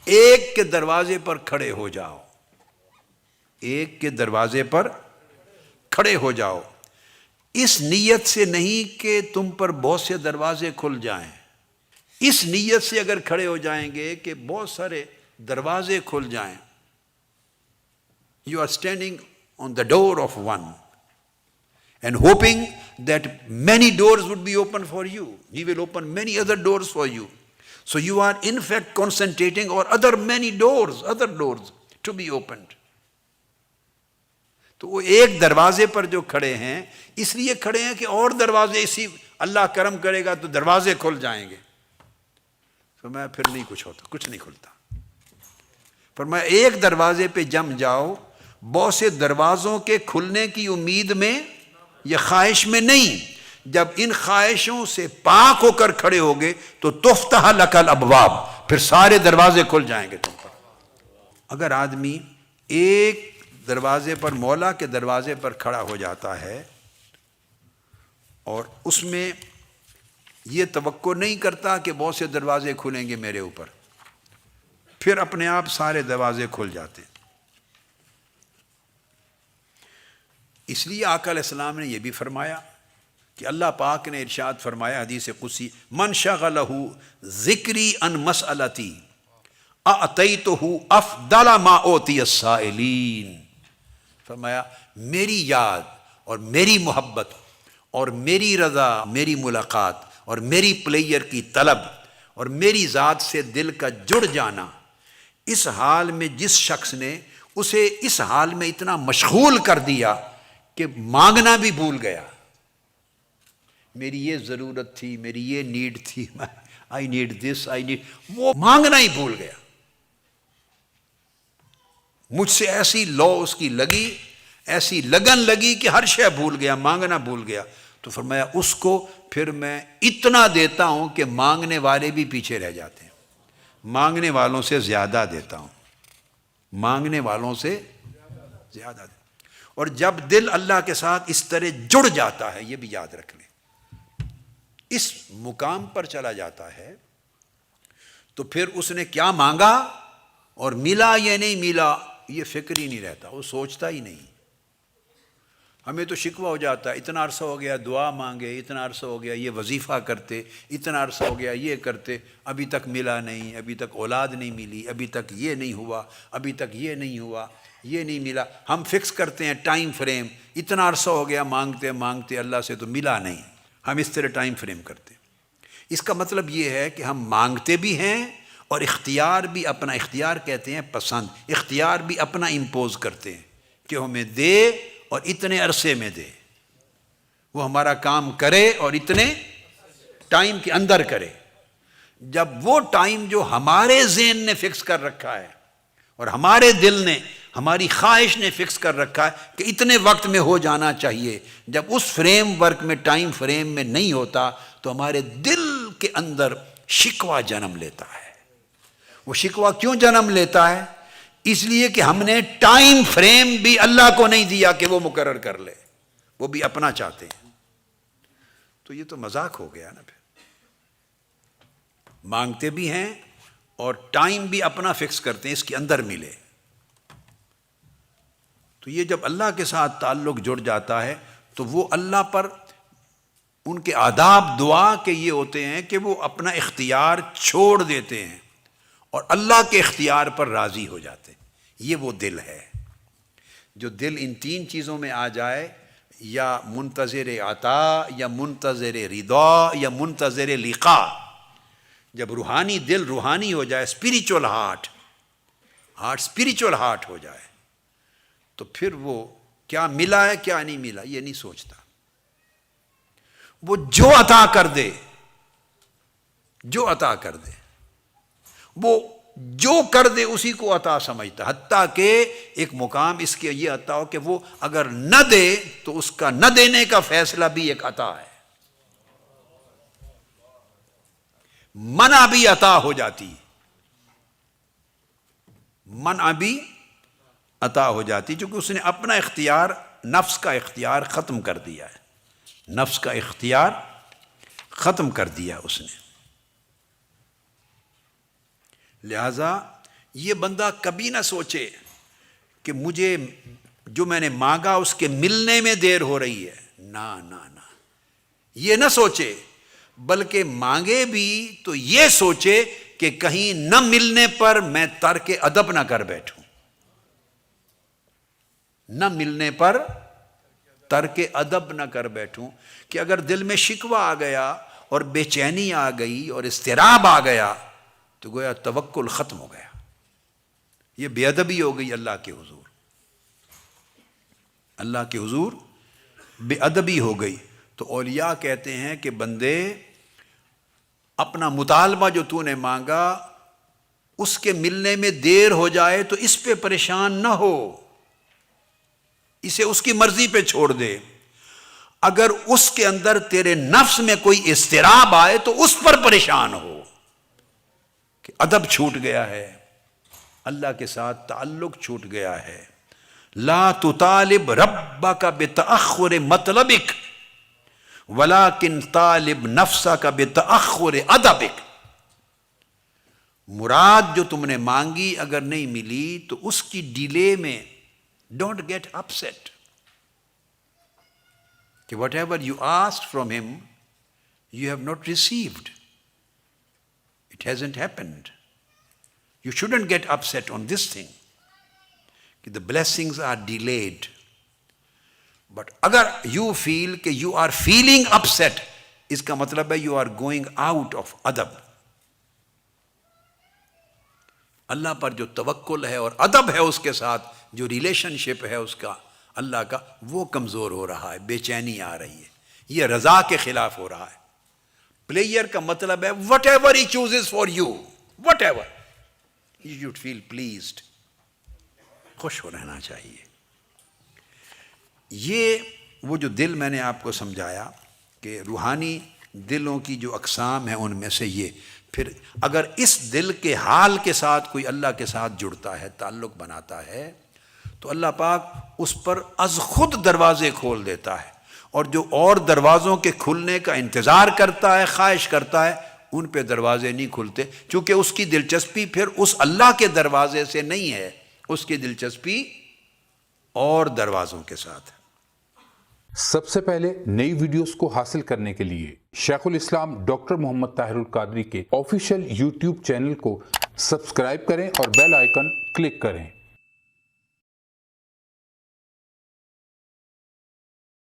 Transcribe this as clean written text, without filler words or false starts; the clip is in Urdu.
ایک کے دروازے پر کھڑے ہو جاؤ، ایک کے دروازے پر کھڑے ہو جاؤ، اس نیت سے نہیں کہ تم پر بہت سے دروازے کھل جائیں، اس نیت سے اگر کھڑے ہو جائیں گے کہ بہت سارے دروازے کھل جائیں. You are standing on the door of one and hoping that many doors would be open for you. He will open many other doors for you. So you are in fact concentrating on other many doors, other doors to be opened. تو وہ ایک دروازے پر جو کھڑے ہیں اس لیے کھڑے ہیں کہ اور دروازے اسی اللہ کرم کرے گا تو دروازے کھل جائیں گے. فرمایا پھر نہیں کچھ ہوتا، کچھ نہیں کھلتا. فرمایا ایک دروازے پہ جم جاؤ، بہت سے دروازوں کے کھلنے کی امید میں یا خواہش میں نہیں. جب ان خواہشوں سے پاک ہو کر کھڑے ہوگے تو تفتح لک الابواب، پھر سارے دروازے کھل جائیں گے تم پر. اگر آدمی ایک دروازے پر، مولا کے دروازے پر کھڑا ہو جاتا ہے اور اس میں یہ توقع نہیں کرتا کہ بہت سے دروازے کھلیں گے میرے اوپر، پھر اپنے آپ سارے دروازے کھل جاتے ہیں. اس لیے آقا علیہ السلام نے یہ بھی فرمایا کہ اللہ پاک نے ارشاد فرمایا حدیث قدسی، من شغلہ ذکری ان مسئلتی اعطیتہ افضل ما اوتی السائلین. فرمایا میری یاد اور میری محبت اور میری رضا، میری ملاقات اور میری پلیئر کی طلب اور میری ذات سے دل کا جڑ جانا، اس حال میں جس شخص نے اسے اس حال میں اتنا مشغول کر دیا کہ مانگنا بھی بھول گیا. میری یہ ضرورت تھی، میری یہ نیڈ تھی، I need this, I need, وہ مانگنا ہی بھول گیا. مجھ سے ایسی لو اس کی لگی، ایسی لگن لگی کہ ہر شے بھول گیا، مانگنا بھول گیا. تو فرمایا اس کو پھر میں اتنا دیتا ہوں کہ مانگنے والے بھی پیچھے رہ جاتے ہیں. مانگنے والوں سے زیادہ دیتا ہوں، مانگنے والوں سے زیادہ دیتا ہوں. اور جب دل اللہ کے ساتھ اس طرح جڑ جاتا ہے، یہ بھی یاد رکھ لیں، اس مقام پر چلا جاتا ہے تو پھر اس نے کیا مانگا اور ملا یا نہیں ملا یہ فکر ہی نہیں رہتا، وہ سوچتا ہی نہیں. ہمیں تو شکوہ ہو جاتا ہے، اتنا عرصہ ہو گیا دعا مانگے، اتنا عرصہ ہو گیا یہ وظیفہ کرتے، اتنا عرصہ ہو گیا یہ کرتے، ابھی تک ملا نہیں، ابھی تک اولاد نہیں ملی، ابھی تک یہ نہیں ہوا، ابھی تک یہ نہیں ہوا، یہ نہیں ملا. ہم فکس کرتے ہیں ٹائم فریم، اتنا عرصہ ہو گیا مانگتے مانگتے اللہ سے تو ملا نہیں. ہم اس طرح ٹائم فریم کرتے ہیں. اس کا مطلب یہ ہے کہ ہم مانگتے بھی ہیں اور اختیار بھی اپنا، اختیار کہتے ہیں پسند، اختیار بھی اپنا امپوز کرتے ہیں کہ ہمیں دے اور اتنے عرصے میں دے، وہ ہمارا کام کرے اور اتنے ٹائم کے اندر کرے. جب وہ ٹائم جو ہمارے ذہن نے فکس کر رکھا ہے اور ہمارے دل نے، ہماری خواہش نے فکس کر رکھا ہے کہ اتنے وقت میں ہو جانا چاہیے، جب اس فریم ورک میں، ٹائم فریم میں نہیں ہوتا تو ہمارے دل کے اندر شکوہ جنم لیتا ہے. وہ شکوہ کیوں جنم لیتا ہے؟ اس لیے کہ ہم نے ٹائم فریم بھی اللہ کو نہیں دیا کہ وہ مقرر کر لے، وہ بھی اپنا چاہتے ہیں. تو یہ تو مذاق ہو گیا نا. پھر مانگتے بھی ہیں اور ٹائم بھی اپنا فکس کرتے ہیں اس کے اندر ملے. تو یہ جب اللہ کے ساتھ تعلق جڑ جاتا ہے تو وہ اللہ پر، ان کے آداب دعا کے یہ ہوتے ہیں کہ وہ اپنا اختیار چھوڑ دیتے ہیں اور اللہ کے اختیار پر راضی ہو جاتے ہیں. یہ وہ دل ہے جو دل ان تین چیزوں میں آ جائے، یا منتظر عطا یا منتظر رضا یا منتظر لقاء. جب روحانی دل روحانی ہو جائے، اسپریچول ہارٹ اسپریچول ہارٹ ہو جائے تو پھر وہ کیا ملا ہے کیا نہیں ملا یہ نہیں سوچتا. وہ جو عطا کر دے، جو عطا کر دے، وہ جو کر دے اسی کو عطا سمجھتا. حتیٰ کہ ایک مقام اس کے یہ عطا ہو کہ وہ اگر نہ دے تو اس کا نہ دینے کا فیصلہ بھی ایک عطا ہے. منع بھی عطا ہو جاتی، منع بھی عطا ہو جاتی، چونکہ اس نے اپنا اختیار، نفس کا اختیار ختم کر دیا ہے. نفس کا اختیار ختم کر دیا اس نے. لہذا یہ بندہ کبھی نہ سوچے کہ مجھے جو میں نے مانگا اس کے ملنے میں دیر ہو رہی ہے، نہ نہ نہ، یہ نہ سوچے، بلکہ مانگے بھی تو یہ سوچے کہ کہیں نہ ملنے پر میں ترک ادب نہ کر بیٹھوں، نہ ملنے پر ترک ادب نہ کر بیٹھوں، کہ اگر دل میں شکوہ آ گیا اور بے چینی آ گئی اور اضطراب آ گیا تو گویا توکل ختم ہو گیا، یہ بے ادبی ہو گئی اللہ کے حضور، اللہ کے حضور بے ادبی ہو گئی۔ تو اولیاء کہتے ہیں کہ بندے اپنا مطالبہ جو تو نے مانگا اس کے ملنے میں دیر ہو جائے تو اس پہ پریشان نہ ہو، اسے اس کی مرضی پہ چھوڑ دے، اگر اس کے اندر تیرے نفس میں کوئی اضطراب آئے تو اس پر پریشان ہو کہ ادب چھوٹ گیا ہے، اللہ کے ساتھ تعلق چھوٹ گیا ہے۔ لا تطالب ربک بتأخر مطلبک ولکن طالب نفسک بتأخر ادبک، مراد جو تم نے مانگی اگر نہیں ملی تو اس کی ڈیلے میں ڈونٹ گیٹ اپسیٹ، کہ what ever you ask from ہم you have not received, it hasn't happened, you shouldn't get upset on this thing کہ the blessings are delayed. But اگر یو فیل کہ یو آر فیلنگ اپسیٹ، اس کا مطلب ہے you are going out of ادب، اللہ پر جو توکل ہے اور ادب ہے اس کے ساتھ جو ریلیشن شپ ہے اس کا اللہ کا، وہ کمزور ہو رہا ہے، بے چینی آ رہی ہے، یہ رضا کے خلاف ہو رہا ہے۔ پلیئر کا مطلب ہے whatever he chooses for you, what ever you should feel pleased, خوش ہو رہنا چاہیے۔ یہ وہ جو دل میں نے آپ کو سمجھایا کہ روحانی دلوں کی جو اقسام ہیں ان میں سے یہ، پھر اگر اس دل کے حال کے ساتھ کوئی اللہ کے ساتھ جڑتا ہے، تعلق بناتا ہے، تو اللہ پاک اس پر از خود دروازے کھول دیتا ہے، اور جو اور دروازوں کے کھلنے کا انتظار کرتا ہے، خواہش کرتا ہے، ان پہ دروازے نہیں کھلتے، چونکہ اس کی دلچسپی پھر اس اللہ کے دروازے سے نہیں ہے، اس کی دلچسپی اور دروازوں کے ساتھ ہے۔ سب سے پہلے نئی ویڈیوز کو حاصل کرنے کے لیے شیخ الاسلام ڈاکٹر محمد طاہر القادری کے آفیشیل یوٹیوب چینل کو سبسکرائب کریں اور بیل آئیکن کلک کریں۔